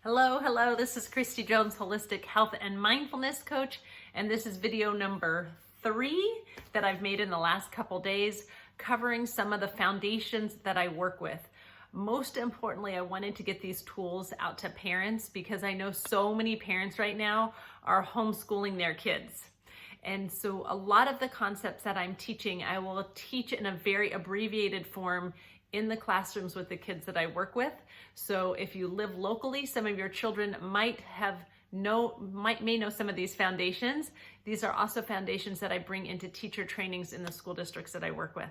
Hello, this is Christy Jones, Holistic Health and Mindfulness Coach, and this is video number 3 that I've made in the last couple days, covering some of the foundations that I work with. Most importantly, I wanted to get these tools out to parents because I know so many parents right now are homeschooling their kids. And so a lot of the concepts that I'm teaching, I will teach in a very abbreviated form in the classrooms with the kids that I work with. So if you live locally, some of your children may know some of these foundations. These are also foundations that I bring into teacher trainings in the school districts that I work with.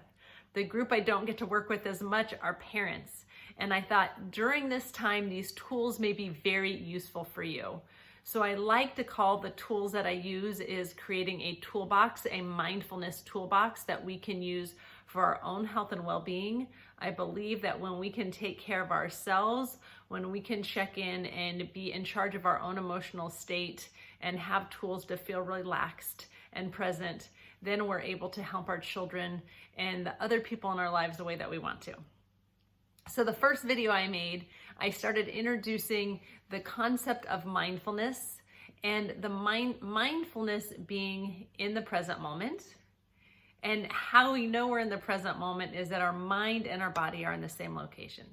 The group I don't get to work with as much are parents. And I thought during this time, these tools may be very useful for you. So I like to call the tools that I use is creating a toolbox, a mindfulness toolbox that we can use for our own health and well-being. I believe that when we can take care of ourselves, when we can check in and be in charge of our own emotional state and have tools to feel relaxed and present, then we're able to help our children and the other people in our lives the way that we want to. So the first video I made, I started introducing the concept of mindfulness and the mindfulness being in the present moment. And how we know we're in the present moment is that our mind and our body are in the same location.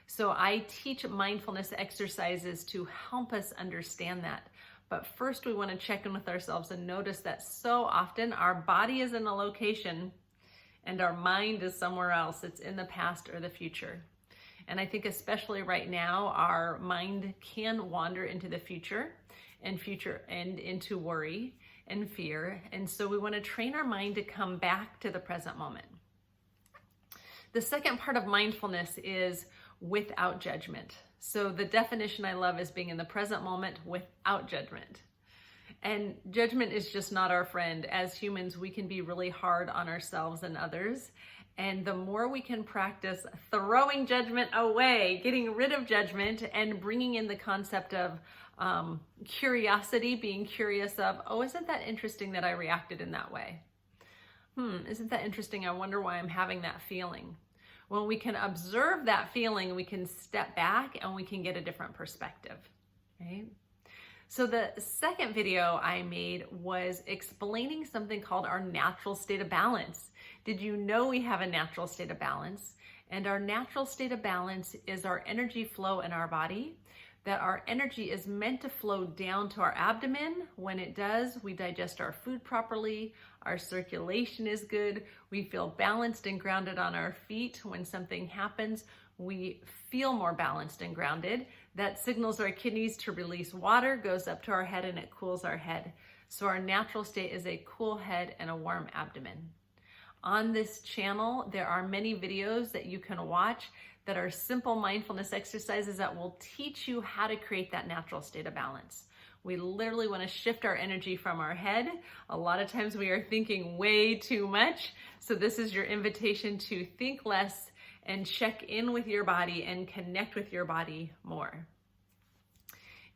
So I teach mindfulness exercises to help us understand that. But first we want to check in with ourselves and notice that so often our body is in a location and our mind is somewhere else. It's in the past or the future. And I think especially right now, our mind can wander into the future and into worry and fear. And so we want to train our mind to come back to the present moment. The second part of mindfulness is without judgment. So the definition I love is being in the present moment without judgment. And judgment is just not our friend. As humans, we can be really hard on ourselves and others. And the more we can practice throwing judgment away, getting rid of judgment and bringing in the concept of curiosity, being curious of, oh, isn't that interesting that I reacted in that way? Isn't that interesting? I wonder why I'm having that feeling. When we can observe that feeling, we can step back and we can get a different perspective, right? So the second video I made was explaining something called our natural state of balance. Did you know we have a natural state of balance? And our natural state of balance is our energy flow in our body, that our energy is meant to flow down to our abdomen. When it does, we digest our food properly, our circulation is good, we feel balanced and grounded on our feet. When something happens, we feel more balanced and grounded. That signals our kidneys to release water, goes up to our head, and it cools our head. So our natural state is a cool head and a warm abdomen. On this channel, there are many videos that you can watch that are simple mindfulness exercises that will teach you how to create that natural state of balance. We literally want to shift our energy from our head. A lot of times we are thinking way too much. So this is your invitation to think less and check in with your body and connect with your body more.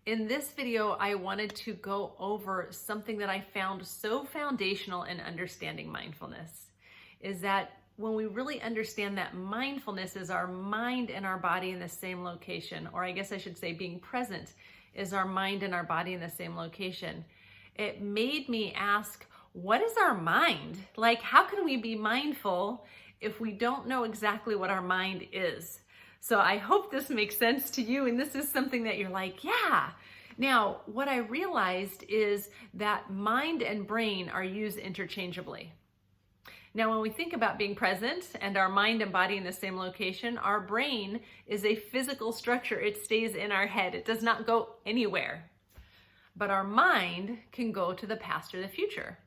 In this video, I wanted to go over something that I found so foundational in understanding mindfulness, is that when we really understand that mindfulness is our mind and our body in the same location, or I guess I should say being present is our mind and our body in the same location, it made me ask, what is our mind? Like, how can we be mindful if we don't know exactly what our mind is? So I hope this makes sense to you, and this is something that you're like, yeah. Now, what I realized is that mind and brain are used interchangeably. Now, when we think about being present and our mind and body in the same location, our brain is a physical structure. It stays in our head. It does not go anywhere. But our mind can go to the past or the future.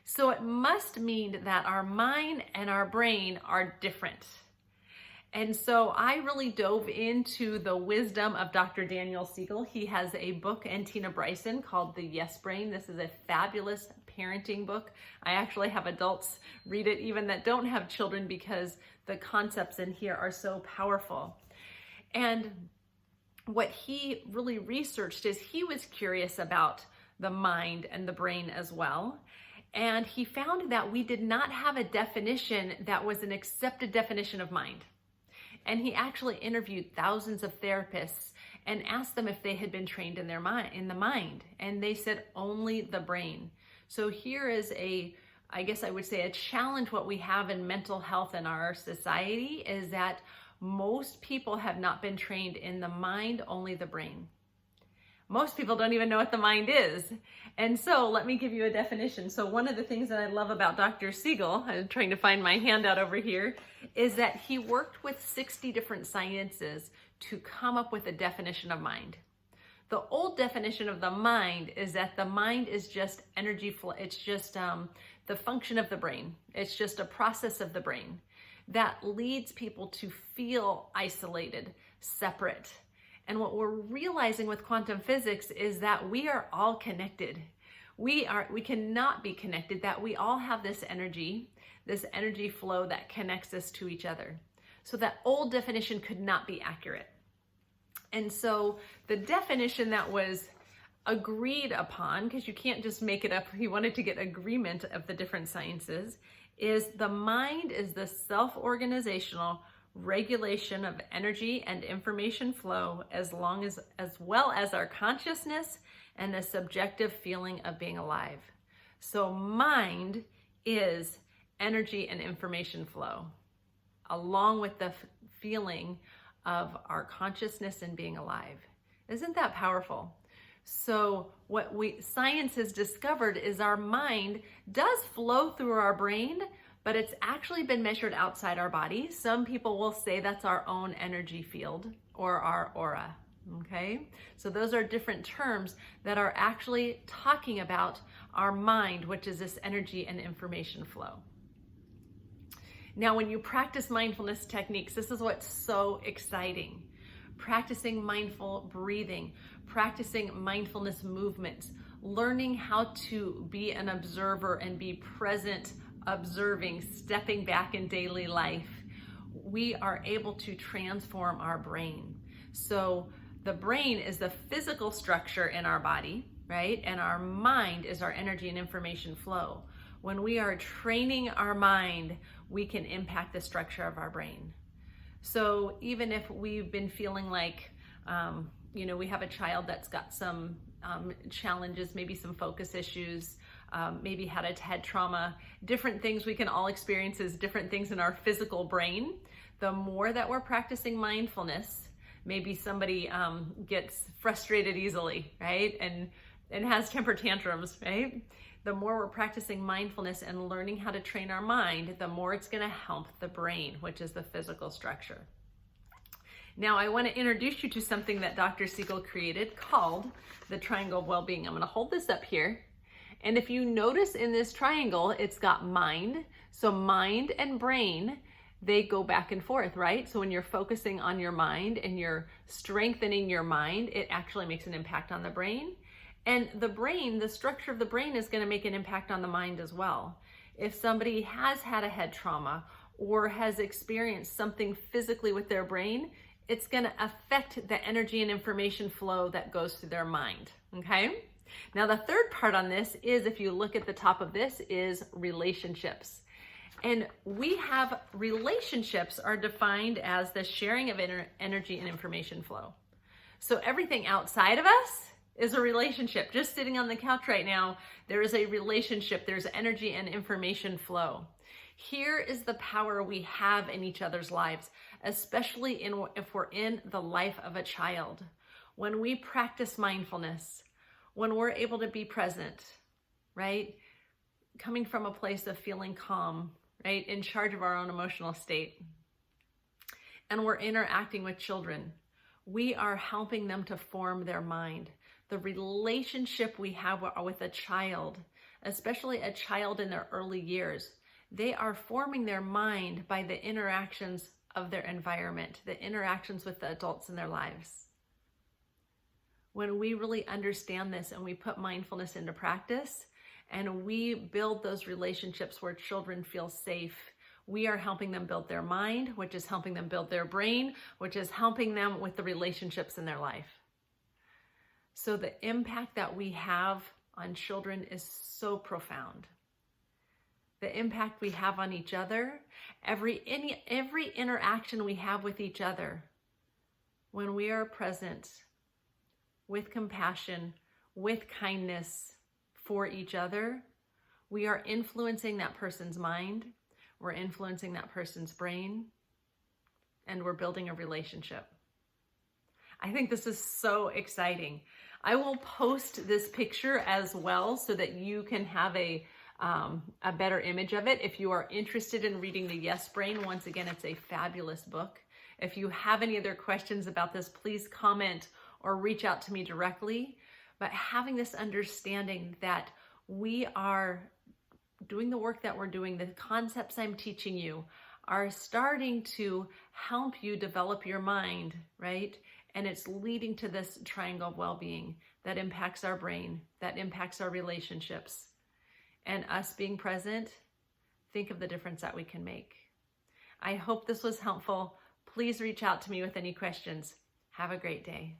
So it must mean that our mind and our brain are different. And so I really dove into the wisdom of Dr. Daniel Seigel. He has a book, and Tina Bryson, called The Yes Brain. This is a fabulous parenting book. I actually have adults read it, even that don't have children, because the concepts in here are so powerful. And what he really researched is he was curious about the mind and the brain as well. And he found that we did not have a definition that was an accepted definition of mind. And he actually interviewed thousands of therapists and asked them if they had been trained in the mind. And they said only the brain. So here is I guess I would say a challenge what we have in mental health in our society is that most people have not been trained in the mind, only the brain. Most people don't even know what the mind is. And so let me give you a definition. So one of the things that I love about Dr. Seigel, I'm trying to find my handout over here, is that he worked with 60 different sciences to come up with a definition of mind. The old definition of the mind is that the mind is just energy flow. It's just the function of the brain. It's just a process of the brain that leads people to feel isolated, separate. And what we're realizing with quantum physics is that we are all connected. We cannot be connected, that we all have this energy flow that connects us to each other. So that old definition could not be accurate. And so the definition that was agreed upon, because you can't just make it up, he wanted to get agreement of the different sciences, is the mind is the self-organizational regulation of energy and information flow as well as our consciousness and the subjective feeling of being alive. So mind is energy and information flow, along with the feeling of our consciousness and being alive. Isn't that powerful? So what science has discovered is our mind does flow through our brain, but it's actually been measured outside our body. Some people will say that's our own energy field or our aura, okay? So those are different terms that are actually talking about our mind, which is this energy and information flow. Now, when you practice mindfulness techniques, this is what's so exciting. Practicing mindful breathing, practicing mindfulness movements, learning how to be an observer and be present, observing, stepping back in daily life, we are able to transform our brain. So the brain is the physical structure in our body, right? And our mind is our energy and information flow. When we are training our mind, we can impact the structure of our brain. So even if we've been feeling like, we have a child that's got some challenges, maybe some focus issues, maybe had a head trauma, different things we can all experience as different things in our physical brain. The more that we're practicing mindfulness, maybe somebody gets frustrated easily, right? And has temper tantrums, right? The more we're practicing mindfulness and learning how to train our mind, the more it's going to help the brain, which is the physical structure. Now, I want to introduce you to something that Dr. Seigel created called the Triangle of Wellbeing. I'm going to hold this up here. And if you notice in this triangle, it's got mind. So mind and brain, they go back and forth, right? So when you're focusing on your mind and you're strengthening your mind, it actually makes an impact on the brain. And the brain, the structure of the brain is going to make an impact on the mind as well. If somebody has had a head trauma or has experienced something physically with their brain, it's going to affect the energy and information flow that goes through their mind, okay? Now, the third part on this is, if you look at the top of this, is relationships. And we have relationships are defined as the sharing of energy and information flow. So everything outside of us is a relationship. Just sitting on the couch right now, there is a relationship. There's energy and information flow. Here is the power we have in each other's lives, especially if we're in the life of a child. When we practice mindfulness, when we're able to be present, right? Coming from a place of feeling calm, right? In charge of our own emotional state. And we're interacting with children. We are helping them to form their mind. The relationship we have with a child, especially a child in their early years, they are forming their mind by the interactions of their environment, the interactions with the adults in their lives. When we really understand this and we put mindfulness into practice and we build those relationships where children feel safe, we are helping them build their mind, which is helping them build their brain, which is helping them with the relationships in their life. So the impact that we have on children is so profound. The impact we have on each other, every interaction we have with each other, when we are present, with compassion, with kindness for each other, we are influencing that person's mind, we're influencing that person's brain, and we're building a relationship. I think this is so exciting. I will post this picture as well so that you can have a better image of it. If you are interested in reading The Yes Brain, once again, it's a fabulous book. If you have any other questions about this, please comment or reach out to me directly. But having this understanding that we are doing the work that we're doing, the concepts I'm teaching you are starting to help you develop your mind, right? And it's leading to this triangle of well-being that impacts our brain, that impacts our relationships. And us being present, think of the difference that we can make. I hope this was helpful. Please reach out to me with any questions. Have a great day.